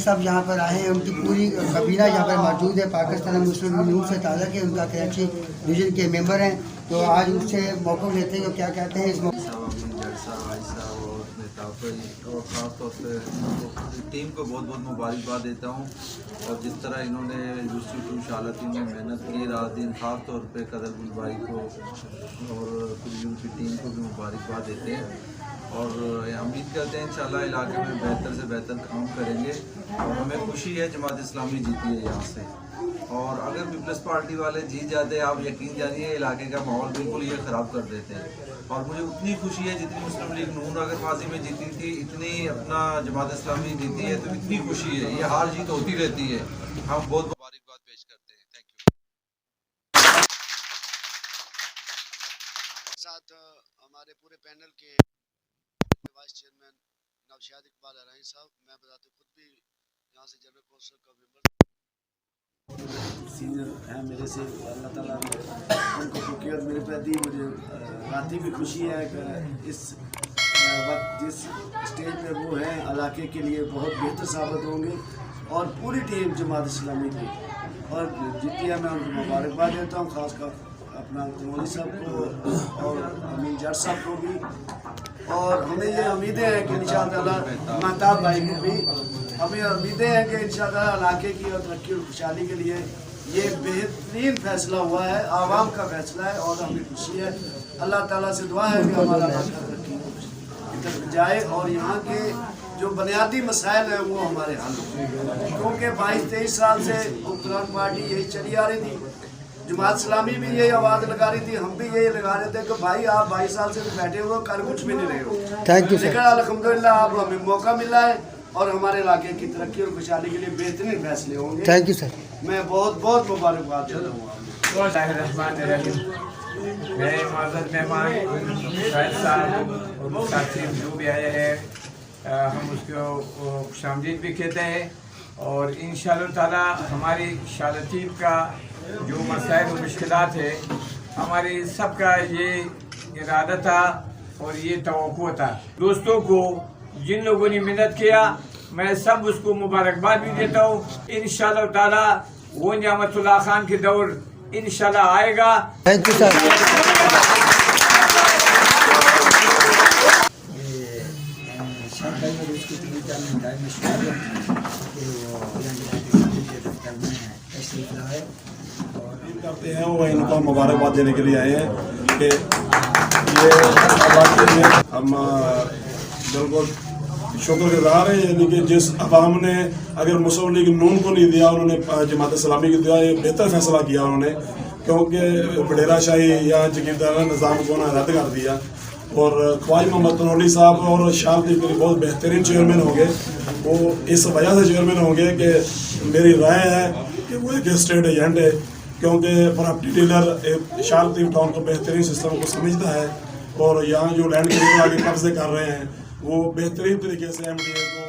साहब यहाँ पर आए हैं, उनकी पूरी कबीना यहाँ पर मौजूद है। पाकिस्तान मुस्लिम लीग से ताल्लुक़ है, उनका कराची डिवीज़न के मेंबर हैं। तो आज उनसे मौक़िफ़ लेते हैं, वो क्या कहते हैं इस और ख़ास तौर पे टीम को बहुत बहुत मुबारकबाद देता हूँ। और जिस तरह इन्होंने यूनिवर्सिटी शालती में मेहनत की रात दिन, ख़ास तौर पे कदर गुलबारी को और पूरी उनकी टीम को भी मुबारकबाद देते हैं। और उम्मीद करते हैं इंशाल्लाह इलाके में बेहतर से बेहतर काम करेंगे। और हमें खुशी है जमात इस्लामी जीती है यहाँ से। और अगर पीपल्स पार्टी वाले जीत जाते आप यकीन जानिए इलाके का माहौल बिल्कुल ये ख़राब कर देते हैं। और मुझे उतनी खुशी है जितनी मुस्लिम लीग नून अगर माजी में जीती थी, इतनी अपना जमात इस्लामी जीती है तो इतनी खुशी है। ये हार जीत होती रहती है। हम बहुत मुबारकबाद पेश करते हैं। Thank you. साथ हमारे पूरे पैनल के वाइस चेयरमैन नौशाद इकबाल अराइन साहब, मैं बताते खुद भी यहाँ से जनरल कौंसिल का मेंबर सीनियर हैं मेरे से। अल्लाह ताला ने उनको फौकियत मेरे पे दी। मुझे राती भी खुशी है कि इस वक्त जिस स्टेज पे वो हैं इलाके के लिए बहुत बेहतर साबित होंगे। और पूरी टीम जमात इस्लामी की और जीतिया मैं उनको मुबारकबाद देता हूँ, खासकर अपना मौलवी साहब को और अमीन जट साहब को भी। और हमें ये उम्मीदें हैं कि इंशाअल्लाह महताब भाई को भी हमें उम्मीदें हैं कि इंशाअल्लाह इलाके की और तरक्की और खुशहाली के लिए ये बेहतरीन फैसला हुआ है, आवाम का फैसला है। और हमें खुशी है, अल्लाह ताला से दुआ है कि हमारा इलाका तरक्की जाए और यहाँ के जो बुनियादी मसाइल हैं वो हमारे हल हों। क्योंकि 22-23 साल से हुक्मरान पार्टी यही चली आ रही थी, जमात इस्लामी भी यही आवाज़ लगा रही थी, हम भी यही लगा रहे थे कि भाई आप 22 साल से बैठे हो, कर कुछ भी नहीं रहे हो। थैंक यू लेकिन अल्हम्दुलिल्लाह अब हमें मौका मिला है और हमारे इलाके की तरक्की और खुशहाली के लिए बेहतरीन फैसले होंगे। Thank you sir. मैं बहुत बहुत मुबारकबाद देता हूँ। मेरे माज़र मेहमान शाहिद साहब और साथी जो भी आए हैं, हम उसको खुशामदीद भी कहते हैं। और इंशाअल्लाह ताला हमारी शालतीब का जो मसाइल और मुश्किलात है, हमारे सबका ये इरादा था और ये तवक्को था। दोस्तों को जिन लोगों ने मेहनत किया, मैं सब उसको मुबारकबाद भी देता हूँ। इंशाअल्लाह ताला वो नियामतुल्लाह खान के दौर इंशाअल्लाह आएगा। Thank you sir. करते हैं वो इनको मुबारकबाद देने के लिए आए हैं कि ये इलाके में हम बिल्कुल शुक्रगुजार हैं। यानी कि जिस अवाम ने अगर मुस्लिम लीग नून को नहीं दिया, उन्होंने जमात इस्लामी को दिया, ये बेहतर फैसला किया उन्होंने। क्योंकि बडेरा शाही या जगीरदारा निज़ाम को उन्होंने रद्द कर दिया। और ख्वाजा मोहम्मद तनोली साहब और शालती के बहुत बेहतरीन चेयरमैन होंगे। वो इस वजह से चेयरमैन होंगे कि मेरी राय है कि वो एक स्टेट एजेंट है। क्योंकि प्रॉपर्टी डीलर शालती टाउन को बेहतरीन सिस्टम को समझता है। और यहाँ जो लैंड के आगे कब्जे कर रहे हैं वो बेहतरीन तरीके से MDA को